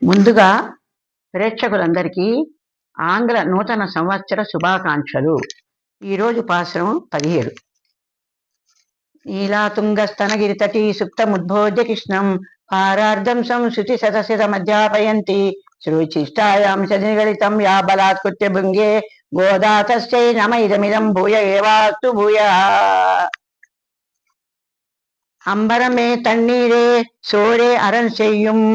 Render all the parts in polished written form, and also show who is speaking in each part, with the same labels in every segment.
Speaker 1: ముందుగా ప్రేక్షకులందరికీ ఆంగ్ల నూతన సంవత్సర శుభాకాంక్షలు. ఈరోజు పాశ్రం 17. నీలాతుంగస్తనగిరితటీ సుప్తముద్బోధ్య కృష్ణం పారార్ధం సంశృతి శతశతమధ్యాపయంతి శ్రుచిష్టాయాం సనిగళితం యా బలాత్కృత్య భృంగే గోదా తస్యై నమ ఇదమిదం భూయ ఏవాస్తు భూయః. அம்பரமே தண்ணீரே சோரே அரண் செய்யும்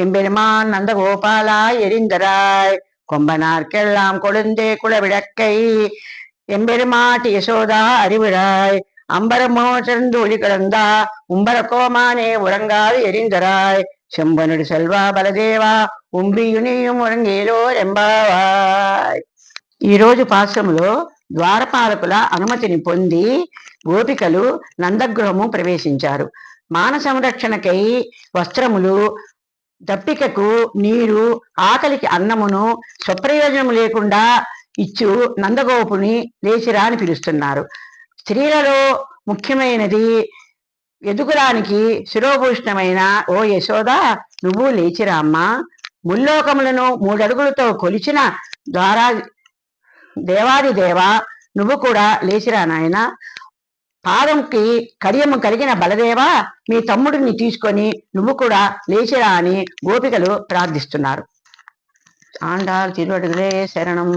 Speaker 1: எம்பெருமான் நந்தகோபாலா எரிந்தராய் கொம்பனார்க்கெல்லாம் கொழுந்தே குலவிளக்கை எம்பெருமாட்டி யசோதா அறிவிடாய் அம்பரமோ சிறந்து ஒளி கிடந்தா உம்பர கோமானே உறங்காது எரிந்தராய் செம்பனுடு செல்வா బలదేవా ఉంబియునిயும் ఉరంగేలో రెంబావాయ్. ఈరోజు పాశ్రములో ద్వారపాలకుల అనుమతిని పొంది గోపికలు నందగృహము ప్రవేశించారు. మాన సంరక్షణకై వస్త్రములు, దప్పికకు నీరు, ఆకలికి అన్నమును స్వప్రయోజనము లేకుండా ఇచ్చు నందగోపుని లేచిరా అని పిలుస్తున్నారు. స్త్రీలలో ముఖ్యమైనది ఎదుగురానికి శిరోభూషణమైన ఓ యశోద, నువ్వు లేచిరా అమ్మా. ముల్లోకములను 3 అడుగులతో కొలిచిన దేవాది దేవ, నువ్వు కూడా లేచిరా నాయన. పాదంకి కడియము కలిగిన బలదేవా, మీ తమ్ముడిని తీసుకొని నువ్వు కూడా లేచిరా అని గోపికలు ప్రార్థిస్తున్నారు. ఆండాళ్ తిరువడుగులే శరణం.